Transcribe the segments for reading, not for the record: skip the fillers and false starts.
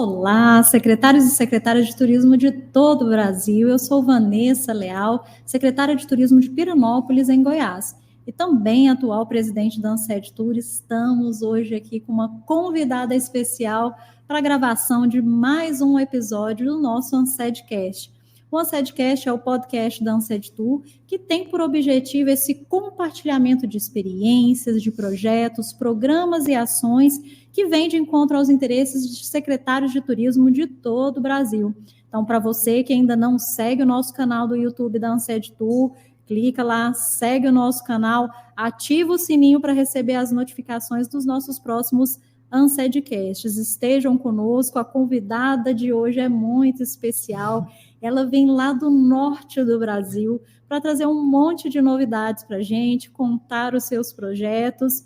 Olá, secretários e secretárias de turismo de todo o Brasil. Eu sou Vanessa Leal, secretária de turismo de Pirenópolis, em Goiás, e também atual presidente da Ansed Tour. Estamos hoje aqui com uma convidada especial para a gravação de mais um episódio do nosso Ansedcast. O Ansedcast é o podcast da Ansed Tour, que tem por objetivo esse compartilhamento de experiências, de projetos, programas e ações que vem de encontro aos interesses de secretários de turismo de todo o Brasil. Então, para você que ainda não segue o nosso canal do YouTube da Ansed Tour, clica lá, segue o nosso canal, ativa o sininho para receber as notificações dos nossos próximos Ansedcasts. Estejam conosco, a convidada de hoje é muito especial. Ela vem lá do norte do Brasil para trazer um monte de novidades para a gente, contar os seus projetos.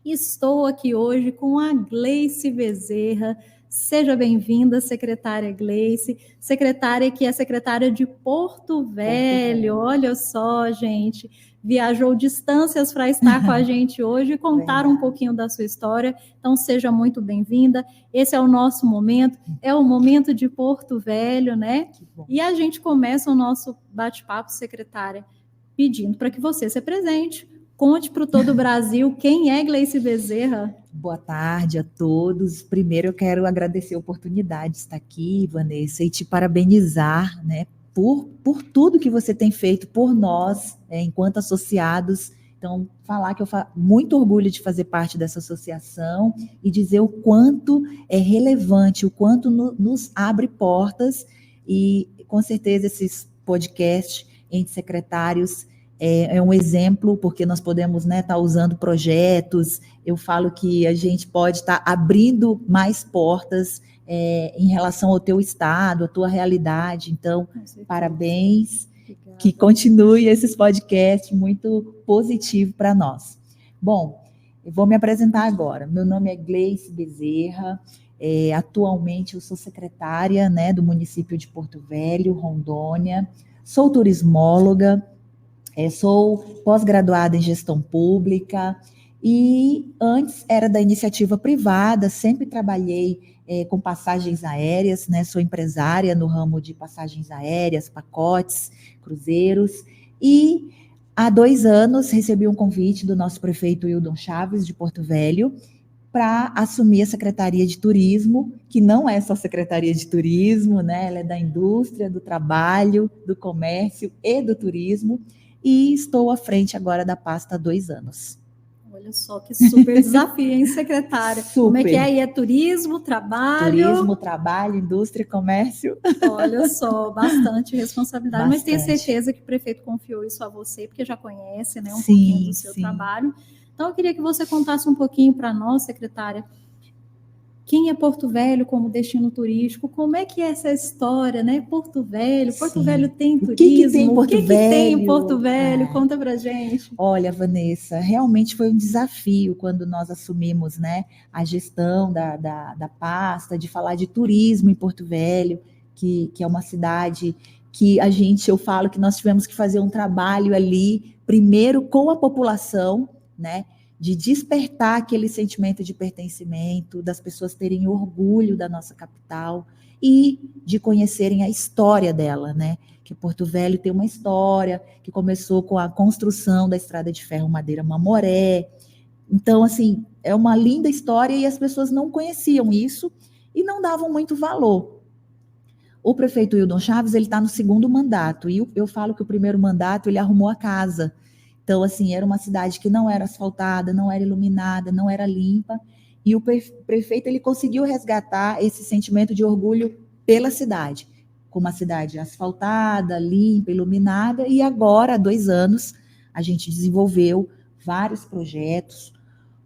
Estou aqui hoje com a Gleice Bezerra. Seja bem-vinda, secretária Gleice, secretária que é secretária de Porto Velho. Olha só, gente, viajou distâncias para estar com a gente hoje e contar um pouquinho da sua história. Então, seja muito bem-vinda. Esse é o nosso momento, é o momento de Porto Velho, né? E a gente começa o nosso bate-papo, secretária, pedindo para que você se apresente. Conte para todo o Brasil quem é Gleice Bezerra. Boa tarde a todos. Primeiro eu quero agradecer a oportunidade de estar aqui, Vanessa, e te parabenizar, né, por tudo que você tem feito por nós, enquanto associados. Então, falar que eu muito orgulho de fazer parte dessa associação e dizer o quanto é relevante, o quanto nos abre portas, e com certeza esses podcasts entre secretários é um exemplo, porque nós podemos, né, estar usando projetos. Eu falo que a gente pode estar abrindo mais portas em relação ao teu estado, à tua realidade. Então, parabéns. Obrigada. Que continue esses podcasts, muito positivo para nós. Bom, eu vou me apresentar agora. Meu nome é Gleice Bezerra. Atualmente eu sou secretária, né, do município de Porto Velho, Rondônia. Sou turismóloga. Sou pós-graduada em gestão pública e antes era da iniciativa privada, sempre trabalhei com passagens aéreas, né? Sou empresária no ramo de passagens aéreas, pacotes, cruzeiros, e há 2 anos recebi um convite do nosso prefeito Hildon Chaves, de Porto Velho, para assumir a Secretaria de Turismo, que não é só Secretaria de Turismo, né? Ela é da indústria, do trabalho, do comércio e do turismo. E estou à frente agora da pasta há 2 anos. Olha só que super desafio, hein, secretária? Super. Como é que é aí? É turismo, trabalho? Turismo, trabalho, indústria, comércio. Olha só, bastante responsabilidade, mas tenho certeza que o prefeito confiou isso a você, porque já conhece, né, um pouquinho do seu trabalho. Então, eu queria que você contasse um pouquinho para nós, secretária, quem é Porto Velho como destino turístico? Como é que é essa história, né? Porto Velho tem turismo. O que tem em Porto Velho? Conta pra gente. Olha, Vanessa, realmente foi um desafio quando nós assumimos, né, a gestão da pasta, de falar de turismo em Porto Velho, que é uma cidade que eu falo que nós tivemos que fazer um trabalho ali, primeiro com a população, né, de despertar aquele sentimento de pertencimento, das pessoas terem orgulho da nossa capital e de conhecerem a história dela, né? Que Porto Velho tem uma história que começou com a construção da estrada de ferro Madeira Mamoré. Então, assim, é uma linda história e as pessoas não conheciam isso e não davam muito valor. O prefeito Hildon Chaves, ele está no 2º mandato, e eu falo que o primeiro mandato ele arrumou a casa. Então, assim, era uma cidade que não era asfaltada, não era iluminada, não era limpa, e o prefeito ele conseguiu resgatar esse sentimento de orgulho pela cidade, com uma cidade asfaltada, limpa, iluminada, e agora, há 2 anos, a gente desenvolveu vários projetos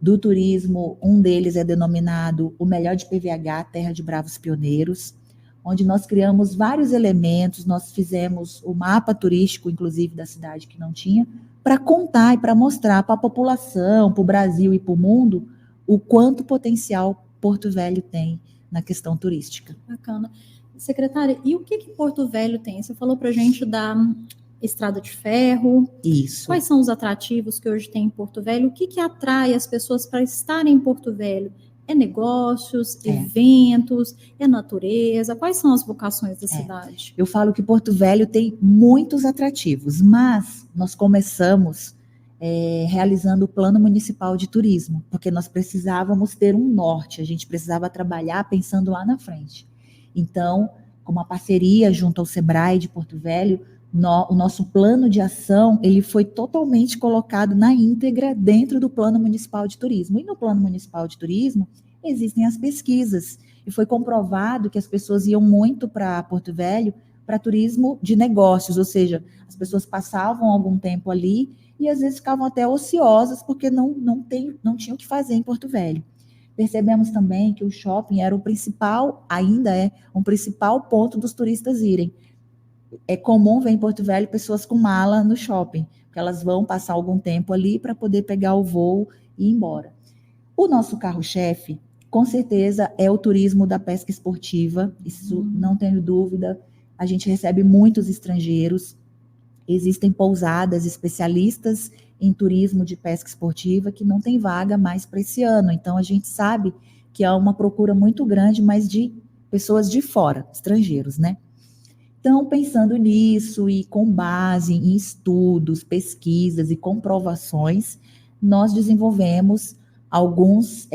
do turismo. Um deles é denominado O Melhor de PVH, Terra de Bravos Pioneiros, onde nós criamos vários elementos, nós fizemos o mapa turístico, inclusive, da cidade que não tinha, para contar e para mostrar para a população, para o Brasil e para o mundo, o quanto potencial Porto Velho tem na questão turística. Bacana. Secretária, e o que Porto Velho tem? Você falou para a gente da estrada de ferro. Isso. Quais são os atrativos que hoje tem em Porto Velho? O que atrai as pessoas para estarem em Porto Velho? É negócios, eventos, é natureza? Quais são as vocações da cidade? Eu falo que Porto Velho tem muitos atrativos, mas nós começamos realizando o Plano Municipal de Turismo, porque nós precisávamos ter um norte, a gente precisava trabalhar pensando lá na frente. Então, com uma parceria junto ao Sebrae de Porto Velho, o nosso plano de ação ele foi totalmente colocado na íntegra dentro do Plano Municipal de Turismo. E no Plano Municipal de Turismo existem as pesquisas. E foi comprovado que as pessoas iam muito para Porto Velho para turismo de negócios, ou seja, as pessoas passavam algum tempo ali e às vezes ficavam até ociosas porque não tinham o que fazer em Porto Velho. Percebemos também que o shopping era o principal, ainda é um principal ponto dos turistas irem. É comum ver em Porto Velho pessoas com mala no shopping, porque elas vão passar algum tempo ali para poder pegar o voo e ir embora. O nosso carro-chefe, com certeza, é o turismo da pesca esportiva, isso não tenho dúvida. A gente recebe muitos estrangeiros, existem pousadas especialistas em turismo de pesca esportiva que não tem vaga mais para esse ano, então a gente sabe que há uma procura muito grande, mas de pessoas de fora, estrangeiros, né? Então, pensando nisso e com base em estudos, pesquisas e comprovações, nós desenvolvemos alguns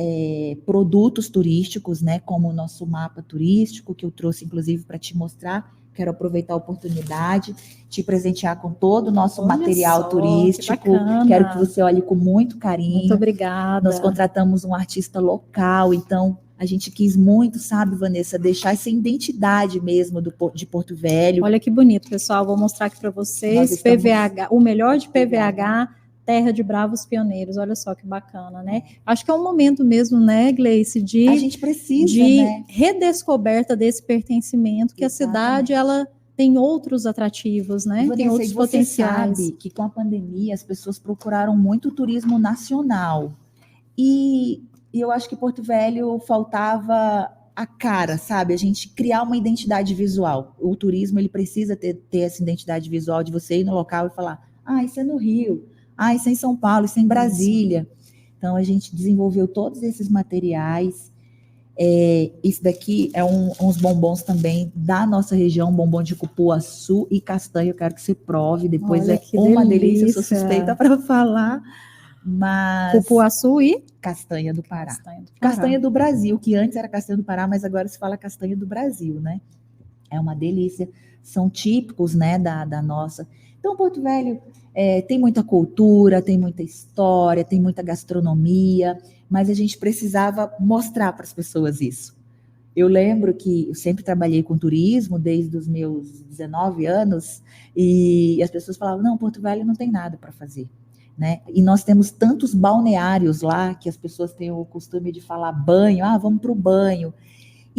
produtos turísticos, né, como o nosso mapa turístico, que eu trouxe inclusive para te mostrar. Quero aproveitar a oportunidade, te presentear com todo o nosso material turístico. Quero que você olhe com muito carinho. Muito obrigada. Nós contratamos um artista local, então a gente quis muito, sabe, Vanessa, deixar essa identidade mesmo de Porto Velho. Olha que bonito, pessoal. Vou mostrar aqui para vocês. PVH, o melhor de PVH, terra de bravos pioneiros. Olha só que bacana, né? Acho que é um momento mesmo, né, Gleice, a gente precisa, né? redescoberta desse pertencimento, que exatamente. A cidade, ela tem outros atrativos, né? Vanessa, tem outros potenciais. Você sabe que com a pandemia as pessoas procuraram muito turismo nacional. E eu acho que Porto Velho faltava a cara, sabe? A gente criar uma identidade visual. O turismo, ele precisa ter essa identidade visual de você ir no local e falar, isso é no Rio, isso é em São Paulo, isso é em Brasília. Então, a gente desenvolveu todos esses materiais. Isso daqui é uns bombons também da nossa região, bombom de cupuaçu e castanha. Eu quero que você prove, depois. Olha, é uma delícia, eu sou suspeita para falar. Mas cupuaçu e castanha do Pará. Castanha do Brasil, que antes era castanha do Pará, mas agora se fala castanha do Brasil, né? É uma delícia. São típicos, né, da nossa. Então, Porto Velho tem muita cultura, tem muita história, tem muita gastronomia, mas a gente precisava mostrar para as pessoas isso. Eu lembro que eu sempre trabalhei com turismo desde os meus 19 anos e as pessoas falavam, não, Porto Velho não tem nada para fazer. Né? E nós temos tantos balneários lá que as pessoas têm o costume de falar banho, vamos para o banho.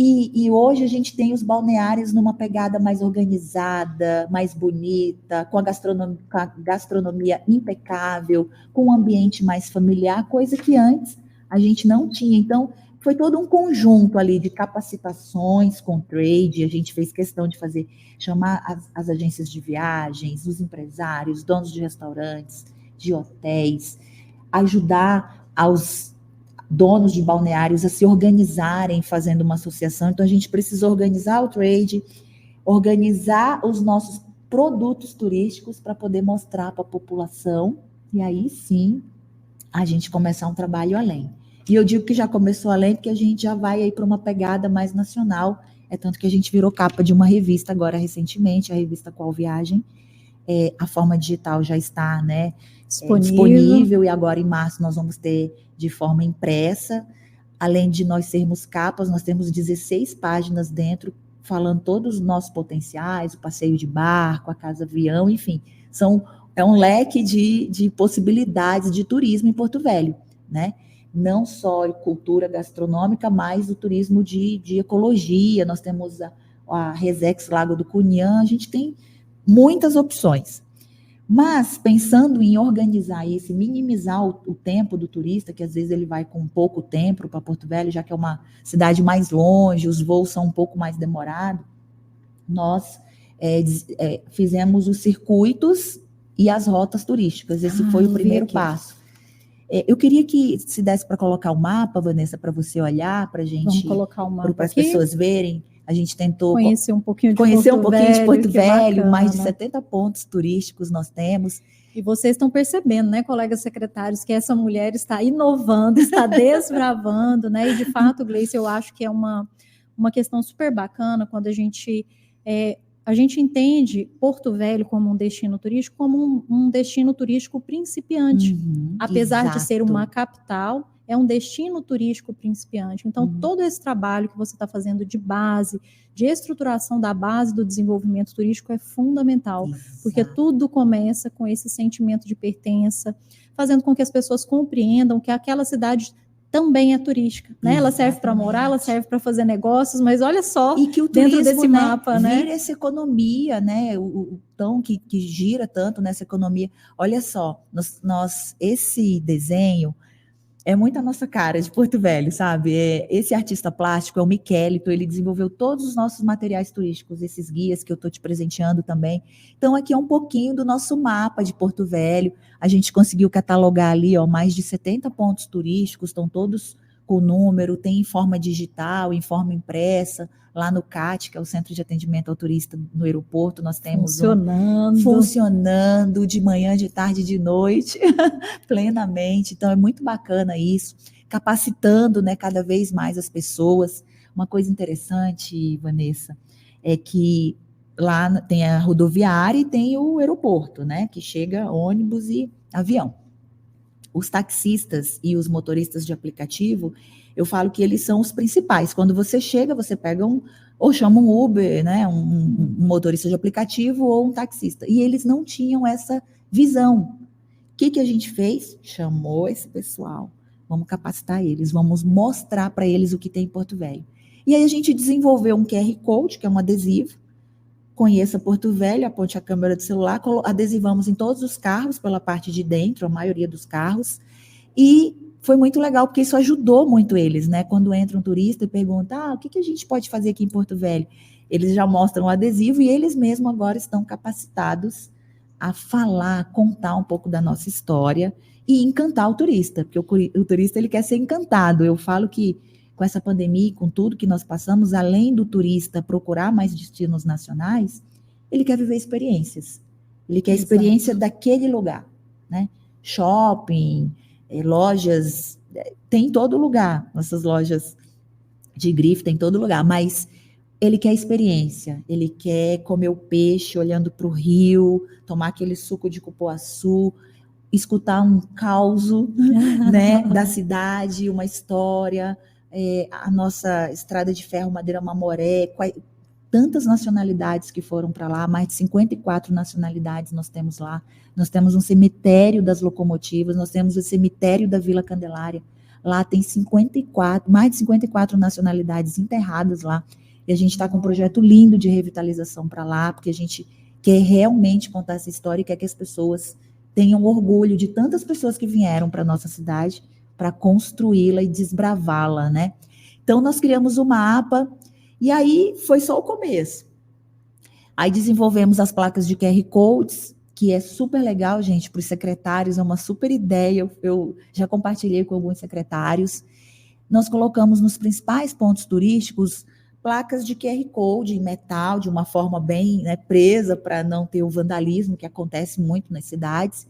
E hoje a gente tem os balneários numa pegada mais organizada, mais bonita, com a gastronomia impecável, com um ambiente mais familiar, coisa que antes a gente não tinha. Então, foi todo um conjunto ali de capacitações com trade, a gente fez questão de chamar as agências de viagens, os empresários, donos de restaurantes, de hotéis, ajudar aos donos de balneários a se organizarem fazendo uma associação. Então, a gente precisa organizar o trade, organizar os nossos produtos turísticos para poder mostrar para a população, e aí sim, a gente começar um trabalho além. E eu digo que já começou além, porque a gente já vai aí para uma pegada mais nacional, tanto que a gente virou capa de uma revista agora recentemente, a revista Qual Viagem. A forma digital já está, né, disponível, e agora em março nós vamos ter de forma impressa. Além de nós sermos capas, nós temos 16 páginas dentro, falando todos os nossos potenciais, o passeio de barco, a casa-avião, enfim, é um leque de possibilidades de turismo em Porto Velho, né? Não só cultura gastronômica, mas o turismo de ecologia. Nós temos a Resex Lago do Cunhã, a gente tem muitas opções. Mas, pensando em organizar isso, minimizar o tempo do turista, que às vezes ele vai com pouco tempo para Porto Velho, já que é uma cidade mais longe, os voos são um pouco mais demorados, nós fizemos os circuitos e as rotas turísticas. Esse foi o primeiro passo. Eu queria que se desse para colocar o mapa, Vanessa, para você olhar, para a gente, vamos colocar o mapa para as aqui. pessoas verem. A gente tentou conhecer um pouquinho de Porto Velho, bacana. mais de 70 pontos turísticos nós temos. E vocês estão percebendo, né, colegas secretários, que essa mulher está inovando, está desbravando, né? E de fato, Gleice, eu acho que é uma questão super bacana quando a gente entende Porto Velho como um destino turístico, como um destino turístico principiante. Apesar exato. de ser uma capital, é um destino turístico principiante. Então, todo esse trabalho que você está fazendo de base, de estruturação da base do desenvolvimento turístico é fundamental, porque tudo começa com esse sentimento de pertença, fazendo com que as pessoas compreendam que aquela cidade também é turística, né? Ela serve para morar, ela serve para fazer negócios, mas olha só, e que o dentro turismo, desse mapa, né? Vira essa economia, né? O tão que gira tanto nessa economia. Olha só, esse desenho é muito a nossa cara de Porto Velho, sabe? Esse artista plástico é o Miquelito, ele desenvolveu todos os nossos materiais turísticos, esses guias que eu estou te presenteando também. Então, aqui é um pouquinho do nosso mapa de Porto Velho. A gente conseguiu catalogar ali, ó, mais de 70 pontos turísticos, estão todos com número, tem em forma digital, em forma impressa. Lá no CAT, que é o Centro de Atendimento ao Turista no aeroporto, nós temos funcionando de manhã, de tarde, de noite, plenamente. Então, é muito bacana isso, capacitando, né, cada vez mais as pessoas. Uma coisa interessante, Vanessa, é que lá tem a rodoviária e tem o aeroporto, né, que chega ônibus e avião. Os taxistas e os motoristas de aplicativo, eu falo que eles são os principais. Quando você chega, você pega ou chama um Uber, né, um motorista de aplicativo ou um taxista. E eles não tinham essa visão. O que a gente fez? Chamou esse pessoal. Vamos capacitar eles, vamos mostrar para eles o que tem em Porto Velho. E aí a gente desenvolveu um QR Code, que é um adesivo. Conheça Porto Velho, aponte a câmera do celular, adesivamos em todos os carros, pela parte de dentro, a maioria dos carros, e foi muito legal, porque isso ajudou muito eles, né? Quando entra um turista e pergunta, o que a gente pode fazer aqui em Porto Velho? Eles já mostram o adesivo e eles mesmos agora estão capacitados a falar, contar um pouco da nossa história e encantar o turista, porque o turista ele quer ser encantado. Eu falo que com essa pandemia, com tudo que nós passamos, além do turista procurar mais destinos nacionais, ele quer viver experiências. Ele quer a experiência daquele lugar, né? Shopping, lojas, tem em todo lugar. Nossas lojas de grife tem em todo lugar, mas ele quer experiência. Ele quer comer o peixe olhando para o rio, tomar aquele suco de cupuaçu, escutar um causo, né, da cidade, uma história. A nossa estrada de ferro Madeira Mamoré, tantas nacionalidades que foram para lá, mais de 54 nacionalidades nós temos lá. Nós temos um cemitério das locomotivas, nós temos o cemitério da Vila Candelária. Lá tem mais de 54 nacionalidades enterradas lá. E a gente está com um projeto lindo de revitalização para lá, porque a gente quer realmente contar essa história e quer que as pessoas tenham orgulho de tantas pessoas que vieram para a nossa cidade para construí-la e desbravá-la, né? Então, nós criamos o mapa, e aí foi só o começo. Aí desenvolvemos as placas de QR Codes, que é super legal, gente, para os secretários, é uma super ideia, eu já compartilhei com alguns secretários. Nós colocamos nos principais pontos turísticos placas de QR Code em metal, de uma forma bem, né, presa, para não ter o vandalismo que acontece muito nas cidades.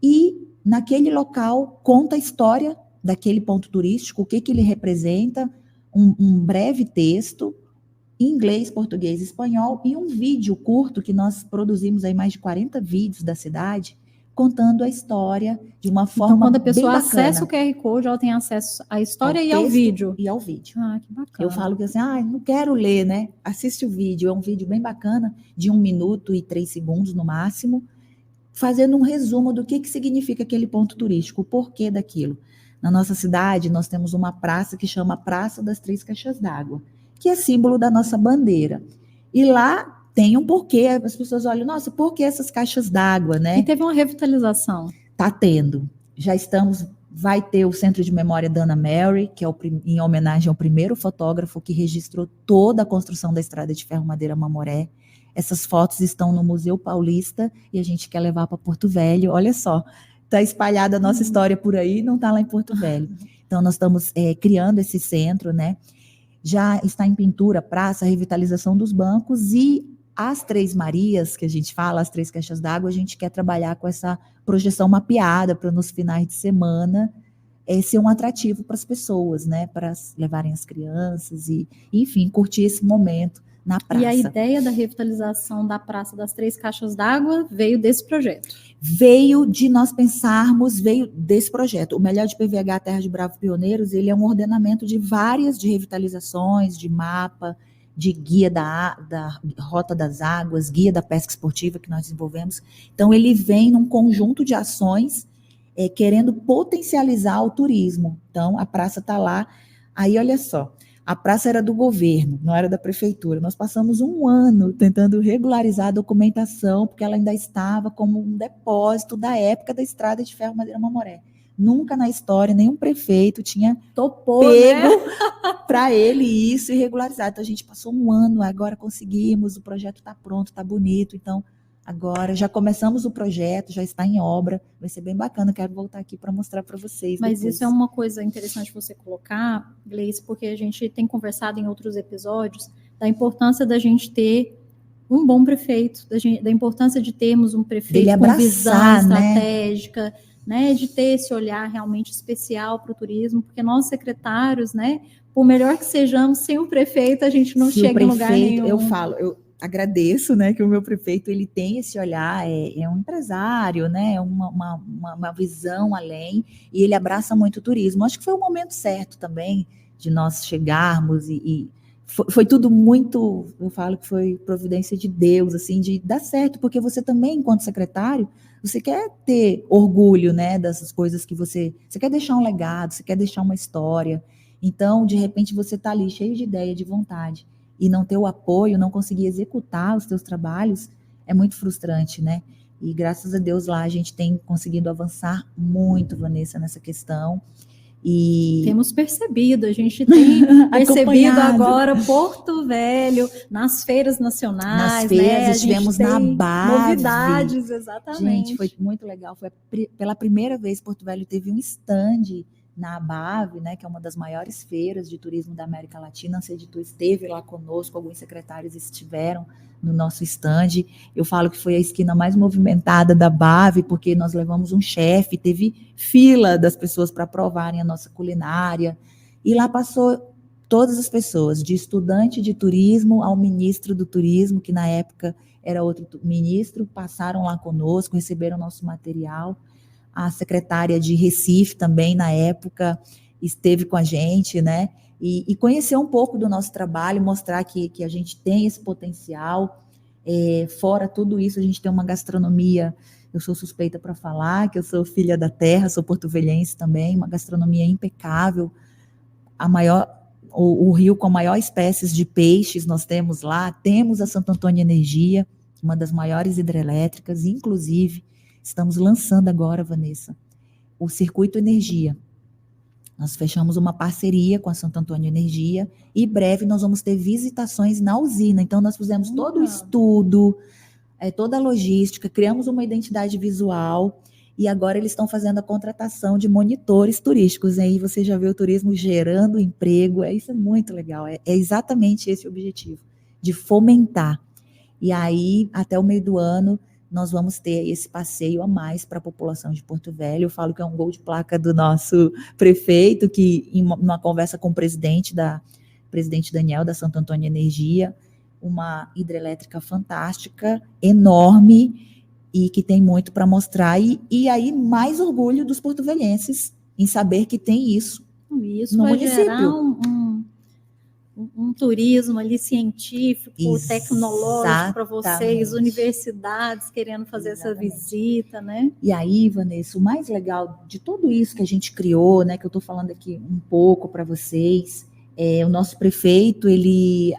E naquele local conta a história daquele ponto turístico, o que ele representa, um breve texto, em inglês, português e espanhol, e um vídeo curto que nós produzimos aí, mais de 40 vídeos da cidade, contando a história de uma forma bem bacana. Então, quando a pessoa acessa o QR Code, ela tem acesso à história e ao vídeo. E ao vídeo. Que bacana. Eu falo que assim, não quero ler, né? Assiste o vídeo, é um vídeo bem bacana, de 1 minuto e 3 segundos no máximo, fazendo um resumo do que significa aquele ponto turístico, o porquê daquilo. Na nossa cidade, nós temos uma praça que chama Praça das Três Caixas d'Água, que é símbolo da nossa bandeira. E lá tem um porquê, as pessoas olham, nossa, por que essas caixas d'água, né? E teve uma revitalização. Está tendo. Vai ter o Centro de Memória Dana Mary, que é em homenagem ao primeiro fotógrafo que registrou toda a construção da estrada de ferro Madeira Mamoré. Essas fotos estão no Museu Paulista e a gente quer levar para Porto Velho. Olha só, Está espalhada a nossa história por aí, não está lá em Porto Velho. Então, nós estamos criando esse centro, né? Já está em pintura, praça, revitalização dos bancos e as Três Marias, que a gente fala, as 3 caixas d'água, a gente quer trabalhar com essa projeção mapeada para nos finais de semana ser um atrativo para as pessoas, né? Para levarem as crianças e, enfim, curtir esse momento na praça. E a ideia da revitalização da Praça das 3 Caixas d'Água veio desse projeto? Veio de nós pensarmos, veio desse projeto. O Melhor de PVH Terra de Bravo Pioneiros, ele é um ordenamento de várias de revitalizações, de mapa, de guia da Rota das Águas, guia da pesca esportiva que nós desenvolvemos. Então, ele vem num conjunto de ações querendo potencializar o turismo. Então, a praça está lá. Aí, olha só, a praça era do governo, não era da prefeitura. Nós passamos um ano tentando regularizar a documentação, porque ela ainda estava como um depósito da época da Estrada de Ferro Madeira Mamoré. Nunca na história nenhum prefeito tinha pego para ele isso e regularizar. Então, a gente passou um ano, agora conseguimos, o projeto está pronto, está bonito. Então, agora já começamos o projeto, já está em obra, vai ser bem bacana, quero voltar aqui para mostrar para vocês. Mas depois. Isso é uma coisa interessante você colocar, Gleice, porque a gente tem conversado em outros episódios da importância da gente ter um bom prefeito, da importância de termos um prefeito com visão estratégica, né, de ter esse olhar realmente especial para o turismo, porque nós secretários, né, por melhor que sejamos, sem o prefeito a gente não chega em lugar nenhum. Eu agradeço, né, que o meu prefeito ele tem esse olhar, é um empresário, né, uma visão além, e ele abraça muito o turismo. Acho que foi o momento certo também de nós chegarmos e foi tudo muito, eu falo que foi providência de Deus, assim, de dar certo, porque você também, enquanto secretário, você quer ter orgulho, né, dessas coisas que você quer deixar um legado, você quer deixar uma história. Então, de repente, você está ali cheio de ideia, de vontade, e não ter o apoio, não conseguir executar os seus trabalhos, é muito frustrante, né? E graças a Deus lá a gente tem conseguido avançar muito, Vanessa, nessa questão. E temos percebido, a gente tem percebido agora Porto Velho, nas feiras nacionais, nas feiras, né? estivemos na BAV. Novidades, exatamente. Gente, foi muito legal, pela primeira vez Porto Velho teve um stand na BAV, né, que é uma das maiores feiras de turismo da América Latina. A Seditu esteve lá conosco, alguns secretários estiveram no nosso stand. Eu falo que foi a esquina mais movimentada da BAV, porque nós levamos um chefe, teve fila das pessoas para provarem a nossa culinária, e lá passou todas as pessoas, de estudante de turismo ao ministro do turismo, que na época era outro ministro, passaram lá conosco, receberam nosso material. A secretária de Recife também, na época, esteve com a gente, né? E conhecer um pouco do nosso trabalho, mostrar que a gente tem esse potencial. Fora tudo isso, a gente tem uma gastronomia, eu sou suspeita para falar, que eu sou filha da terra, sou porto-velhense também, uma gastronomia impecável, o rio com a maior espécies de peixes nós temos lá, temos a Santo Antônio Energia, uma das maiores hidrelétricas, inclusive, estamos lançando agora, Vanessa, o Circuito Energia. Nós fechamos uma parceria com a Santo Antônio Energia e breve nós vamos ter visitações na usina. Então, nós fizemos todo o estudo, toda a logística, criamos uma identidade visual e agora eles estão fazendo a contratação de monitores turísticos. Aí você já vê o turismo gerando emprego, isso é muito legal. É exatamente esse o objetivo, de fomentar. E aí, até o meio do ano, nós vamos ter esse passeio a mais para a população de Porto Velho. Eu falo que é um gol de placa do nosso prefeito, que em uma conversa com o presidente Daniel, da Santo Antônio Energia, uma hidrelétrica fantástica, enorme, e que tem muito para mostrar. E aí, mais orgulho dos porto-velhenses em saber que tem isso no vai município. Gerar um turismo ali científico, tecnológico para vocês, universidades querendo fazer essa visita, né? E aí, Vanessa, o mais legal de tudo isso que a gente criou, né, que eu estou falando aqui um pouco para vocês, o nosso prefeito, ele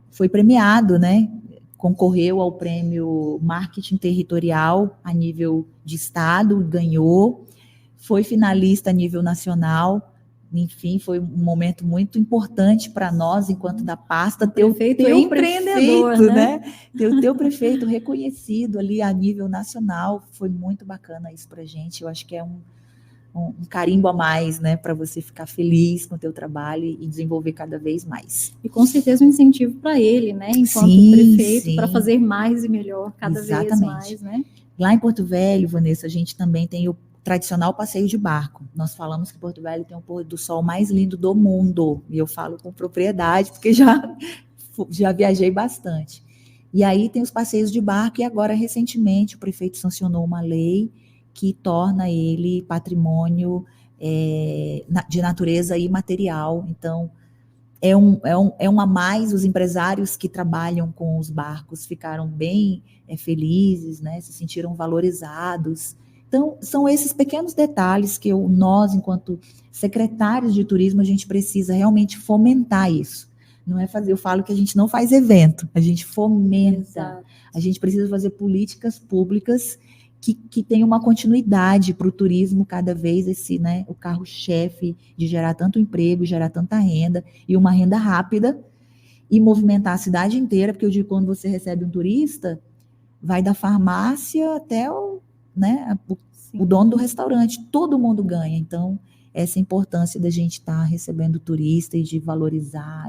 foi premiado, né, concorreu ao prêmio Marketing Territorial a nível de estado, ganhou, foi finalista a nível nacional, enfim, foi um momento muito importante para nós, enquanto da pasta, ter o prefeito teu empreendedor, prefeito, né? Ter o teu prefeito reconhecido ali a nível nacional, foi muito bacana isso para a gente. Eu acho que é um carimbo a mais, né, para você ficar feliz com o teu trabalho e desenvolver cada vez mais. E com certeza um incentivo para ele, né, enquanto prefeito, para fazer mais e melhor cada vez mais, né? Lá em Porto Velho, Vanessa, a gente também tem o tradicional passeio de barco. Nós falamos que Porto Velho tem o pôr do sol mais lindo do mundo, e eu falo com propriedade, porque já viajei bastante. E aí tem os passeios de barco, e agora, recentemente, o prefeito sancionou uma lei que torna ele patrimônio de natureza imaterial. Então, é um a mais. Os empresários que trabalham com os barcos ficaram bem felizes, né? Se sentiram valorizados. Então, são esses pequenos detalhes que nós, enquanto secretários de turismo, a gente precisa realmente fomentar isso. Não é fazer, eu falo que a gente não faz evento, a gente fomenta. Exato. A gente precisa fazer políticas públicas que tenham uma continuidade para o turismo, cada vez né, o carro-chefe de gerar tanto emprego, gerar tanta renda, e uma renda rápida, e movimentar a cidade inteira, porque eu digo, quando você recebe um turista, vai da farmácia até o dono do restaurante, todo mundo ganha. Então, essa importância da gente estar recebendo turista e de valorizar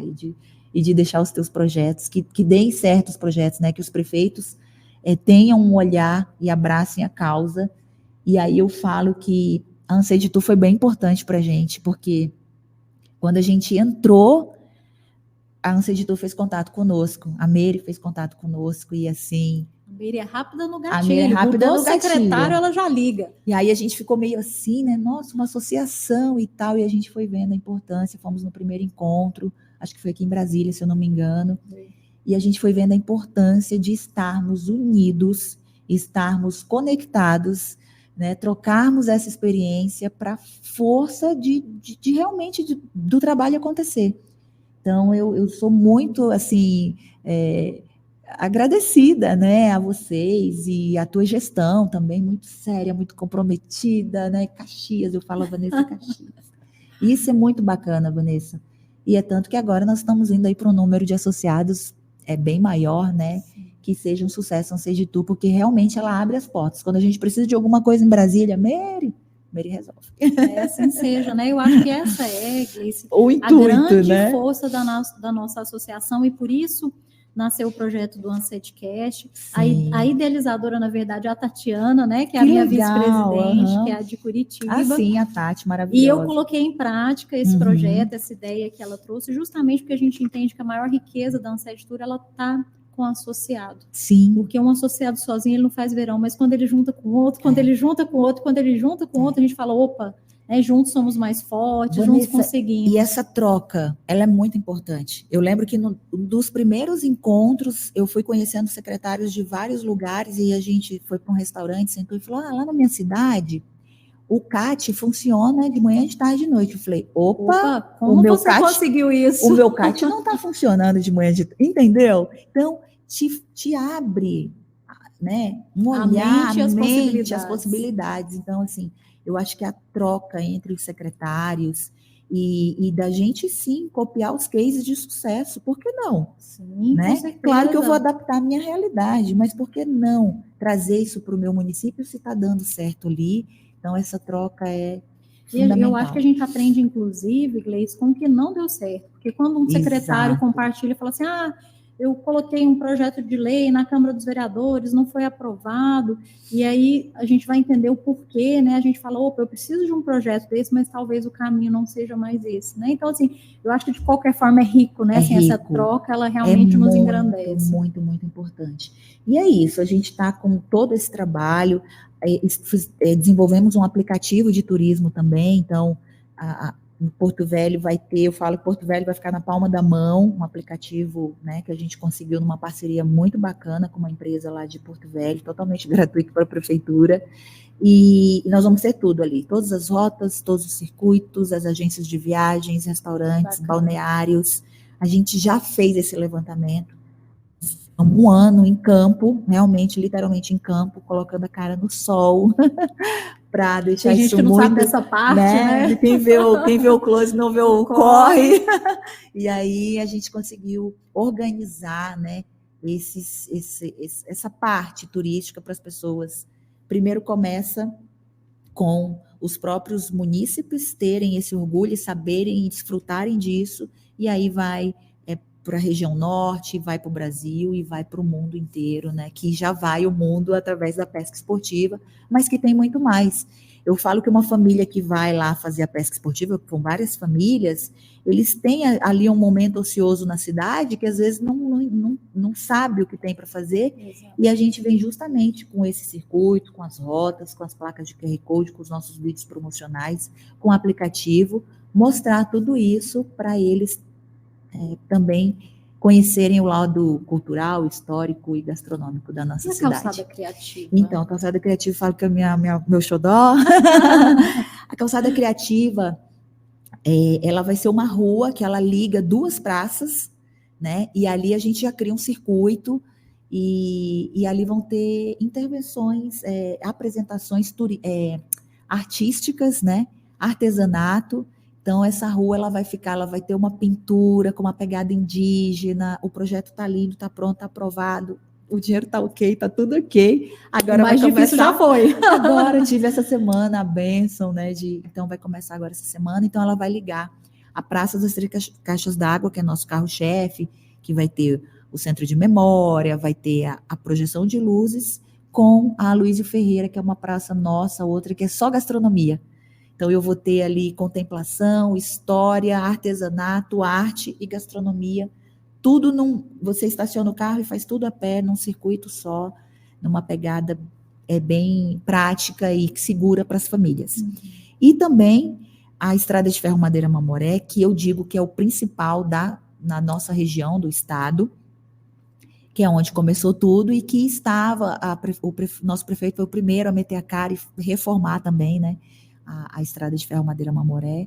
e de deixar os teus projetos, que deem certos projetos, né, que os prefeitos tenham um olhar e abracem a causa. E aí eu falo que a Anseditu foi bem importante para a gente, porque quando a gente entrou, a Anseditu fez contato conosco, a Meire fez contato conosco, e assim... A Meire é rápida no gatilho. A Meire é rápida no gatilho. Secretário, ela já liga. E aí a gente ficou meio assim, né? Nossa, uma associação e tal, e a gente foi vendo a importância, fomos no primeiro encontro, acho que foi aqui em Brasília, se eu não me engano, e a gente foi vendo a importância de estarmos unidos, estarmos conectados, né? Trocarmos essa experiência para força de realmente do trabalho acontecer. Então, eu sou muito, assim, agradecida, né, a vocês e a tua gestão também, muito séria, muito comprometida, né, Caxias, eu falo Vanessa Caxias. Isso é muito bacana, Vanessa. E é tanto que agora nós estamos indo aí para um número de associados bem maior, né, que seja um sucesso, seja tu, porque realmente ela abre as portas. Quando a gente precisa de alguma coisa em Brasília, Meire resolve. Assim seja, né? Eu acho que essa Gleice, o intuito, a grande né? força da nossa associação, e por isso nasceu o projeto do Ansedcast. A idealizadora, na verdade, é a Tatiana, né? Que é a minha vice-presidente, que é a de Curitiba. Ah, sim, a Tati, maravilhosa. E eu coloquei em prática esse projeto, essa ideia que ela trouxe, justamente porque a gente entende que a maior riqueza da Anseditur, ela está com o associado. Sim. Porque um associado sozinho, ele não faz verão, mas quando ele junta com outro, quando ele junta com outro, quando ele junta com outro, a gente fala, opa, né, juntos somos mais fortes, Vanessa, juntos conseguimos. E essa troca, ela é muito importante. Eu lembro que dos primeiros encontros, eu fui conhecendo secretários de vários lugares, e a gente foi para um restaurante, sentou e falou, lá na minha cidade, o CAT funciona de manhã, de tarde e de noite. Eu falei, opa, como o meu você CAT, conseguiu isso? O meu CAT não está funcionando de manhã, entendeu? Então, te abre, né, um olhar, a mente, as possibilidades. Então, assim, eu acho que a troca entre os secretários e da gente, sim, copiar os cases de sucesso, por que não? Sim, né? Com certeza. Claro que eu vou adaptar a minha realidade, mas por que não trazer isso para o meu município se está dando certo ali? Então, essa troca é fundamental. Eu acho que a gente aprende, inclusive, Gleice, com o que não deu certo. Porque quando um secretário compartilha e fala assim, eu coloquei um projeto de lei na Câmara dos Vereadores, não foi aprovado, e aí a gente vai entender o porquê, né? A gente fala, opa, eu preciso de um projeto desse, mas talvez o caminho não seja mais esse, né? Então, assim, eu acho que de qualquer forma é rico, né? Assim, rico. Essa troca, ela realmente nos engrandece. Muito, muito importante. E é isso, a gente está com todo esse trabalho, desenvolvemos um aplicativo de turismo também, então, no Porto Velho vai ter, eu falo que Porto Velho vai ficar na palma da mão, um aplicativo, né, que a gente conseguiu numa parceria muito bacana com uma empresa lá de Porto Velho, totalmente gratuito para a prefeitura, e nós vamos ter tudo ali, todas as rotas, todos os circuitos, as agências de viagens, restaurantes, balneários. A gente já fez esse levantamento, um ano em campo, realmente, literalmente em campo, colocando a cara no sol, para deixar Tem gente isso que não muito, sabe dessa parte, né? Quem vê o close não vê o corre. E aí a gente conseguiu organizar, né, essa parte turística para as pessoas. Primeiro começa com os próprios munícipes terem esse orgulho, saberem e desfrutarem disso, e aí vai para a região norte, vai para o Brasil e vai para o mundo inteiro, né? Que já vai o mundo através da pesca esportiva, mas que tem muito mais. Eu falo que uma família que vai lá fazer a pesca esportiva, com várias famílias, eles têm ali um momento ocioso na cidade que às vezes não sabe o que tem para fazer. Exato. E a gente vem justamente com esse circuito, com as rotas, com as placas de QR Code, com os nossos vídeos promocionais, com o aplicativo, mostrar tudo isso para eles também conhecerem o lado cultural, histórico e gastronômico da nossa cidade. E a calçada criativa? Então, a calçada criativa, falo que é meu xodó. A calçada criativa, ela vai ser uma rua que ela liga duas praças, né? E ali a gente já cria um circuito e ali vão ter intervenções, apresentações artísticas, né? Artesanato. Então, essa rua ela vai ter uma pintura com uma pegada indígena, o projeto está lindo, está pronto, está aprovado, o dinheiro está ok, está tudo ok. Agora o mais difícil já foi. Agora tive essa semana a bênção, né? Então vai começar agora essa semana, então ela vai ligar a Praça das Três Caixas d'Água, que é nosso carro-chefe, que vai ter o centro de memória, vai ter a projeção de luzes, com a Aloysio Ferreira, que é uma praça nossa, outra que é só gastronomia. Então, eu vou ter ali contemplação, história, artesanato, arte e gastronomia. Tudo você estaciona o carro e faz tudo a pé, num circuito só, numa pegada bem prática e segura para as famílias. Uhum. E também a Estrada de Ferro Madeira Mamoré, que eu digo que é o principal na nossa região do estado, que é onde começou tudo e que estava, nosso prefeito foi o primeiro a meter a cara e reformar também, né? A Estrada de Ferro Madeira Mamoré.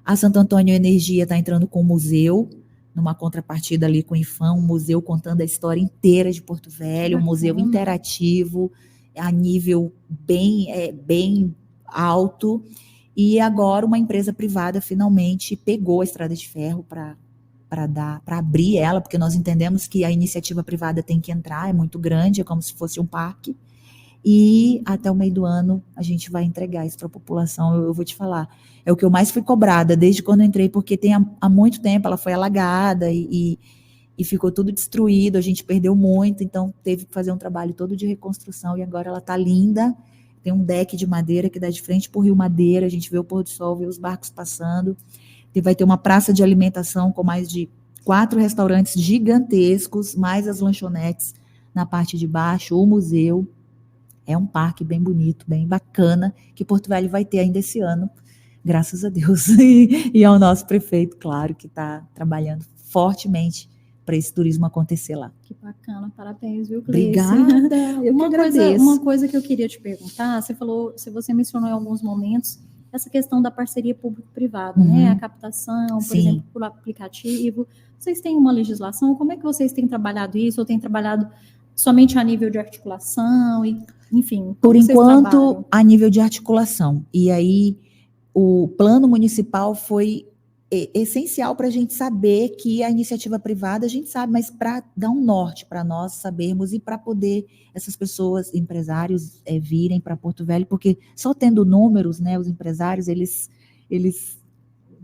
A Santo Antônio Energia está entrando com o museu, numa contrapartida ali com o IFAM, um museu contando a história inteira de Porto Velho, um museu interativo, a nível bem alto. E agora uma empresa privada finalmente pegou a Estrada de Ferro para abrir ela, porque nós entendemos que a iniciativa privada tem que entrar, é muito grande, é como se fosse um parque. E até o meio do ano a gente vai entregar isso para a população. Eu vou te falar, é o que eu mais fui cobrada desde quando eu entrei, porque há muito tempo ela foi alagada e ficou tudo destruído, a gente perdeu muito, então teve que fazer um trabalho todo de reconstrução e agora ela está linda. Tem um deck de madeira que dá de frente para o Rio Madeira, a gente vê o pôr do sol, vê os barcos passando. E vai ter uma praça de alimentação com mais de 4 restaurantes gigantescos, mais as lanchonetes na parte de baixo, o museu. É um parque bem bonito, bem bacana, que Porto Velho vai ter ainda esse ano, graças a Deus. E ao nosso prefeito, claro, que está trabalhando fortemente para esse turismo acontecer lá. Que bacana, parabéns, viu, Gleice? Obrigada, eu que agradeço. Uma coisa que eu queria te perguntar, você mencionou em alguns momentos essa questão da parceria público-privada, né? A captação, por exemplo, por aplicativo. Vocês têm uma legislação? Como é que vocês têm trabalhado isso? Ou têm trabalhado somente a nível de articulação? E, enfim, por enquanto, a nível de articulação. E aí, o plano municipal foi essencial para a gente saber que a iniciativa privada, a gente sabe, mas para dar um norte para nós sabermos e para poder essas pessoas, empresários, virem para Porto Velho, porque só tendo números, né, os empresários, eles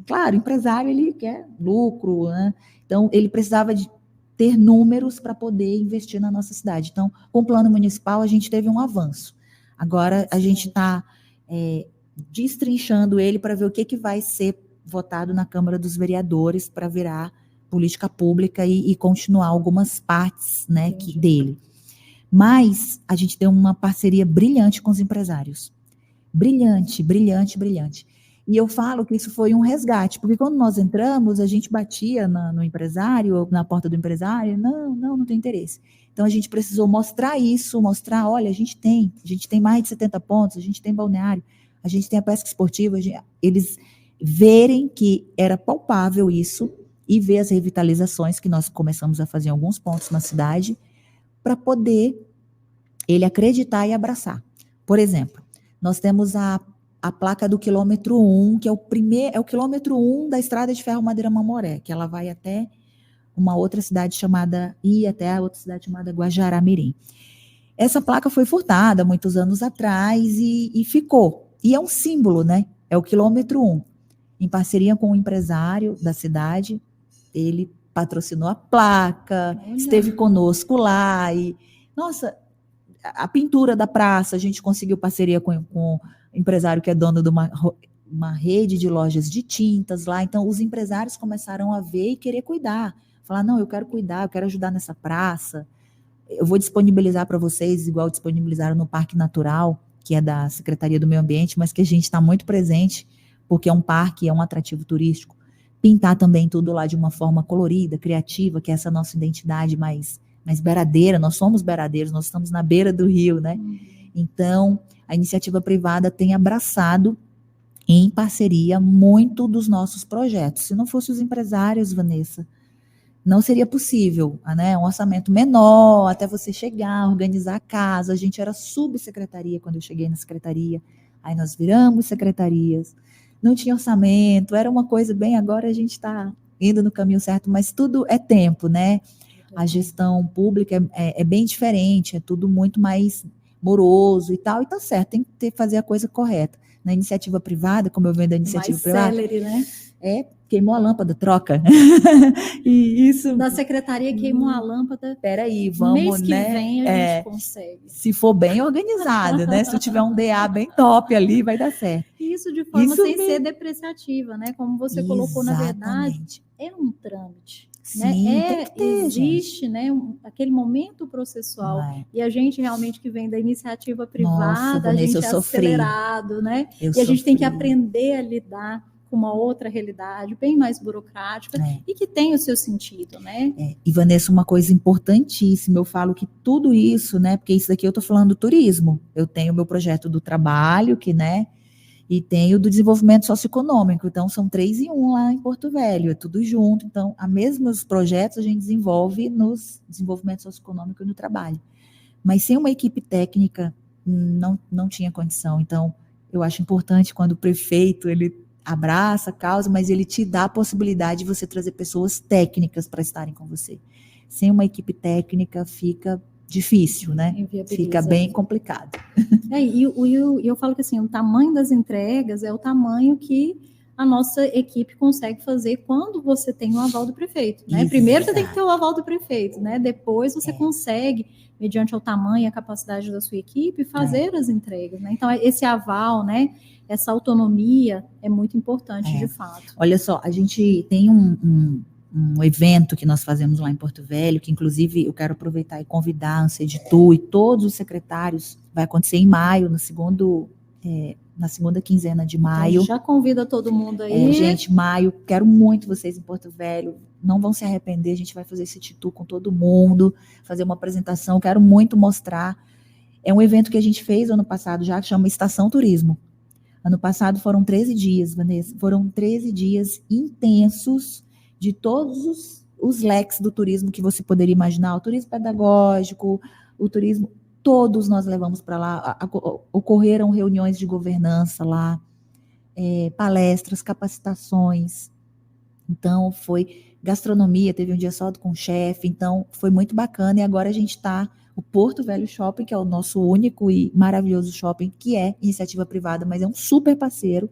claro, o empresário, ele quer lucro, né, então ele precisava de ter números para poder investir na nossa cidade. Então, com o plano municipal, a gente teve um avanço. Agora, a gente está destrinchando ele para ver o que vai ser votado na Câmara dos Vereadores para virar política pública e continuar algumas partes, né, dele. Mas a gente tem uma parceria brilhante com os empresários. Brilhante, brilhante, brilhante. E eu falo que isso foi um resgate, porque quando nós entramos, a gente batia no empresário, na porta do empresário, não tem interesse. Então a gente precisou mostrar isso, olha, a gente tem mais de 70 pontos, a gente tem balneário, a gente tem a pesca esportiva, eles verem que era palpável isso e ver as revitalizações que nós começamos a fazer em alguns pontos na cidade para poder ele acreditar e abraçar. Por exemplo, nós temos a placa do quilômetro 1, que é o quilômetro 1 da estrada de ferro Madeira Mamoré, que ela vai até uma outra cidade chamada Guajará-Mirim. Essa placa foi furtada muitos anos atrás e ficou. E é um símbolo, né? É o quilômetro 1. Em parceria com um empresário da cidade, ele patrocinou a placa, esteve conosco lá e, nossa, a pintura da praça, a gente conseguiu parceria com um empresário que é dono de uma rede de lojas de tintas lá. Então, os empresários começaram a ver e querer cuidar. Falar, não, eu quero cuidar, eu quero ajudar nessa praça. Eu vou disponibilizar para vocês, igual disponibilizaram no Parque Natural, que é da Secretaria do Meio Ambiente, mas que a gente está muito presente, porque é um parque, é um atrativo turístico. Pintar também tudo lá de uma forma colorida, criativa, que é essa nossa identidade mais beiradeira. Nós somos beiradeiros, nós estamos na beira do rio, né? Então, a iniciativa privada tem abraçado em parceria muito dos nossos projetos. Se não fosse os empresários, Vanessa, não seria possível, né? Um orçamento menor, até você chegar, organizar a casa. A gente era subsecretaria quando eu cheguei na secretaria, aí nós viramos secretarias, não tinha orçamento, era uma coisa bem, agora a gente está indo no caminho certo, mas tudo é tempo, né? A gestão pública é bem diferente, é tudo muito mais moroso e tal, e tá certo, tem que fazer a coisa correta. Na iniciativa privada, como eu venho da iniciativa mais privada, célere, né? Queimou a lâmpada, troca. E isso. Na secretaria queimou a lâmpada. Peraí, vamos, mês que né? vem a gente consegue. Se for bem organizado, né? Se tiver um DA bem top ali, vai dar certo. Isso de forma sem ser depreciativa, né? Como você colocou, na verdade, é um trâmite. Sim, né? Existe, gente, né, aquele momento processual, e a gente realmente que vem da iniciativa privada, nossa, Vanessa, a gente é acelerado, né? A gente tem que aprender a lidar com uma outra realidade, bem mais burocrática, e que tem o seu sentido, né? E Vanessa, uma coisa importantíssima, eu falo que tudo isso, né, porque isso daqui eu estou falando do turismo, eu tenho o meu projeto do trabalho, que, né, e tenho do desenvolvimento socioeconômico, então são 3 em 1 lá em Porto Velho, é tudo junto, então a mesmos projetos a gente desenvolve nos desenvolvimento socioeconômico e no trabalho, mas sem uma equipe técnica não tinha condição. Então eu acho importante quando o prefeito, ele abraça a causa, mas ele te dá a possibilidade de você trazer pessoas técnicas para estarem com você. Sem uma equipe técnica fica difícil, né? Fica bem complicado. E eu falo que assim, o tamanho das entregas é o tamanho que a nossa equipe consegue fazer quando você tem o aval do prefeito, né? Primeiro você tem que ter o aval do prefeito, né? Depois você consegue, mediante o tamanho e a capacidade da sua equipe, fazer as entregas, né? Então, esse aval, né? Essa autonomia é muito importante, de fato. Olha só, a gente tem um evento que nós fazemos lá em Porto Velho, que inclusive eu quero aproveitar e convidar a Anseditu e todos os secretários, vai acontecer em maio, na segunda quinzena de maio. Então, já convida todo mundo aí. Gente, maio, quero muito vocês em Porto Velho, não vão se arrepender, a gente vai fazer esse Titu com todo mundo, fazer uma apresentação, quero muito mostrar. É um evento que a gente fez ano passado já, que chama Estação Turismo. Ano passado foram 13 dias, Vanessa, foram 13 dias intensos, de todos os leques do turismo que você poderia imaginar, o turismo pedagógico, o turismo, todos nós levamos para lá, ocorreram reuniões de governança lá, palestras, capacitações, então foi gastronomia, teve um dia só com o chefe, então foi muito bacana, e agora a gente está, o Porto Velho Shopping, que é o nosso único e maravilhoso shopping, que é iniciativa privada, mas é um super parceiro,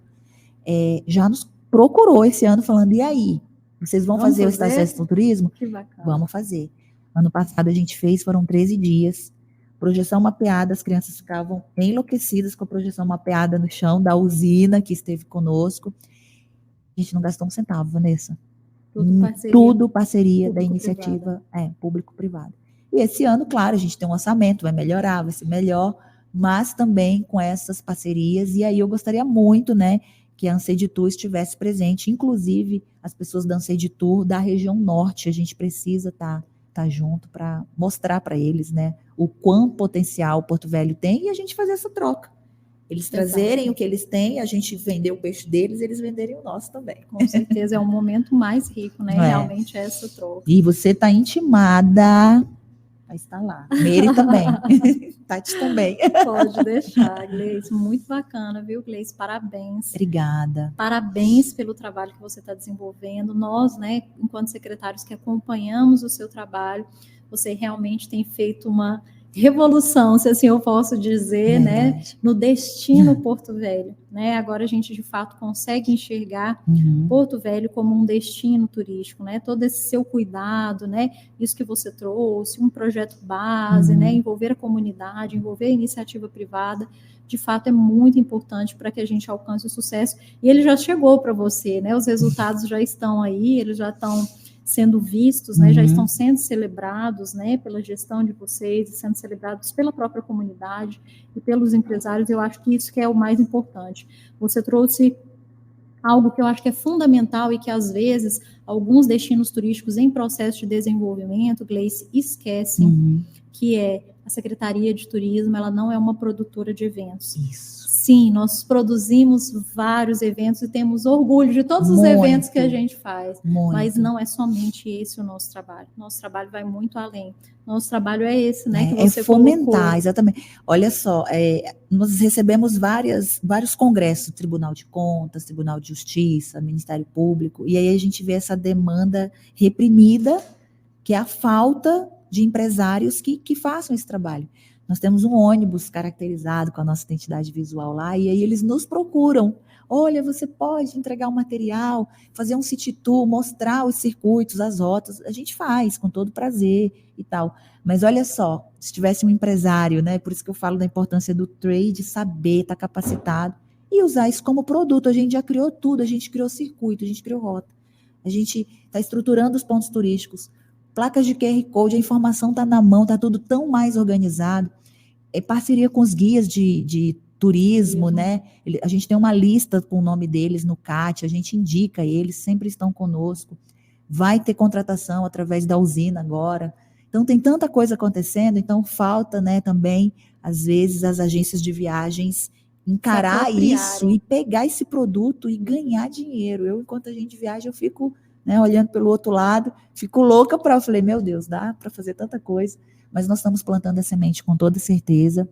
já nos procurou esse ano falando, e aí? Vocês vão fazer o Estação do Turismo? Que bacana. Vamos fazer. Ano passado a gente fez, foram 13 dias, projeção mapeada, as crianças ficavam enlouquecidas com a projeção mapeada no chão da usina que esteve conosco. A gente não gastou um centavo, Vanessa. Tudo parceria da iniciativa público-privada. E esse ano, claro, a gente tem um orçamento, vai melhorar, vai ser melhor, mas também com essas parcerias, e aí eu gostaria muito, né, que a Anseditu estivesse presente, inclusive as pessoas da Anseditu da região norte, a gente precisa estar junto para mostrar para eles, né, o quão potencial Porto Velho tem e a gente fazer essa troca. Eles trazerem o que eles têm, a gente vender o peixe deles, eles venderem o nosso também. Com certeza, é um momento mais rico, né, realmente é essa troca. E você está intimada vai estar lá. Meire também. Tati também. Pode deixar, Gleice. Muito bacana, viu, Gleice? Parabéns. Obrigada. Parabéns pelo trabalho que você está desenvolvendo. Nós, né, enquanto secretários que acompanhamos o seu trabalho, você realmente tem feito uma revolução, se assim eu posso dizer, né, no destino Porto Velho, né? Agora a gente de fato consegue enxergar Porto Velho como um destino turístico, né? Todo esse seu cuidado, né? Isso que você trouxe, um projeto base, né? Envolver a comunidade, envolver a iniciativa privada, de fato é muito importante para que a gente alcance o sucesso. E ele já chegou para você, né? Os resultados já estão aí, eles já estão sendo vistos, né, já estão sendo celebrados, né, pela gestão de vocês, sendo celebrados pela própria comunidade e pelos empresários. Eu acho que isso que é o mais importante. Você trouxe algo que eu acho que é fundamental e que, às vezes, alguns destinos turísticos em processo de desenvolvimento, Gleice, esquecem, que é a Secretaria de Turismo, ela não é uma produtora de eventos. Isso. Sim, nós produzimos vários eventos e temos orgulho de todos os eventos que a gente faz, mas não é somente esse o nosso trabalho. Nosso trabalho vai muito além. Nosso trabalho é esse, né? Que você fomentar, colocou. Exatamente. Olha só, nós recebemos vários congressos, Tribunal de Contas, Tribunal de Justiça, Ministério Público, e aí a gente vê essa demanda reprimida, que é a falta de empresários que façam esse trabalho. Nós temos um ônibus caracterizado com a nossa identidade visual lá, e aí eles nos procuram. Olha, você pode entregar um material, fazer um city tour, mostrar os circuitos, as rotas. A gente faz com todo prazer e tal. Mas olha só, se tivesse um empresário, né? Por isso que eu falo da importância do trade, saber, estar capacitado e usar isso como produto. A gente já criou tudo, a gente criou circuito, a gente criou rota. A gente está estruturando os pontos turísticos. Placas de QR Code, a informação está na mão, está tudo tão mais organizado. É parceria com os guias de turismo, né? A gente tem uma lista com o nome deles no CAT, a gente indica eles, sempre estão conosco. Vai ter contratação através da usina agora. Então, tem tanta coisa acontecendo, então falta, né, também, às vezes, as agências de viagens encarar isso e pegar esse produto e ganhar dinheiro. Eu, enquanto a gente viaja, eu fico, né, olhando pelo outro lado, fico louca eu falei, meu Deus, dá para fazer tanta coisa, mas nós estamos plantando a semente com toda certeza.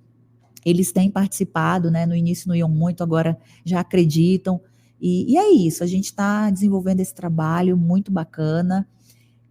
Eles têm participado, né, no início não iam muito, agora já acreditam, e é isso, a gente está desenvolvendo esse trabalho muito bacana,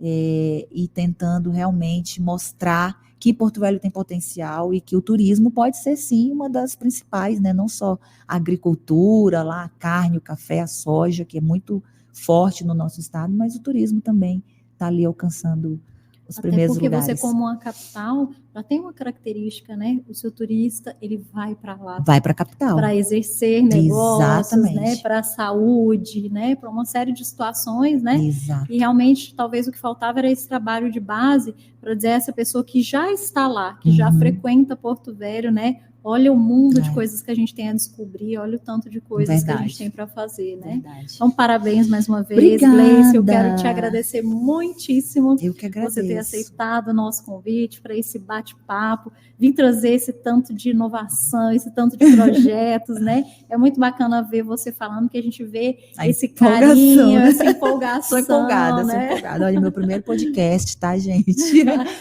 e tentando realmente mostrar que Porto Velho tem potencial e que o turismo pode ser, sim, uma das principais, né, não só a agricultura, lá, a carne, o café, a soja, que é muito forte no nosso estado, mas o turismo também está ali alcançando os primeiros lugares. Até porque você, como uma capital, já tem uma característica, né? O seu turista, ele vai para lá. Vai para a capital. Para exercer negócios, né? Para a saúde, né? Para uma série de situações, né? Exato. E realmente, talvez o que faltava era esse trabalho de base para dizer a essa pessoa que já está lá, que já frequenta Porto Velho, né? Olha o mundo de coisas que a gente tem a descobrir, olha o tanto de coisas que a gente tem para fazer, né? Então, parabéns mais uma vez, Gleice. Eu quero te agradecer muitíssimo. Eu que agradeço. Você ter aceitado o nosso convite para esse bate-papo, vir trazer esse tanto de inovação, esse tanto de projetos, né? É muito bacana ver você falando, que a gente vê esse carinho, essa empolgação. Sou empolgada, né? Sou empolgada. Olha, meu primeiro podcast, tá, gente?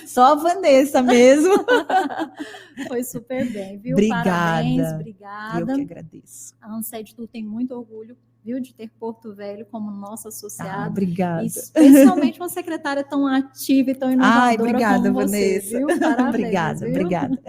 Só a Vanessa mesmo. Foi super bem, viu? Obrigada. Parabéns, obrigada. Eu que agradeço. A Ansed Tour tem muito orgulho, viu, de ter Porto Velho como nossa associada. Obrigada. Especialmente uma secretária tão ativa e tão inovadora obrigada, como você, Vanessa. viu? Parabéns, obrigada, viu? obrigada.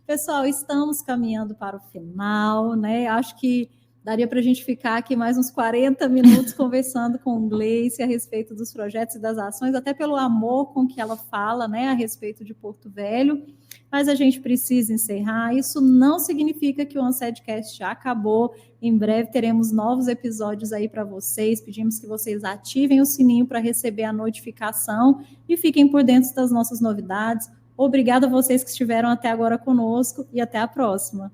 Pessoal, estamos caminhando para o final, né? Acho que daria para a gente ficar aqui mais uns 40 minutos conversando com Gleice a respeito dos projetos e das ações, até pelo amor com que ela fala, né, a respeito de Porto Velho, mas a gente precisa encerrar. Isso não significa que o Unsaidcast já acabou. Em breve teremos novos episódios aí para vocês. Pedimos que vocês ativem o sininho para receber a notificação e fiquem por dentro das nossas novidades. Obrigada a vocês que estiveram até agora conosco e até a próxima.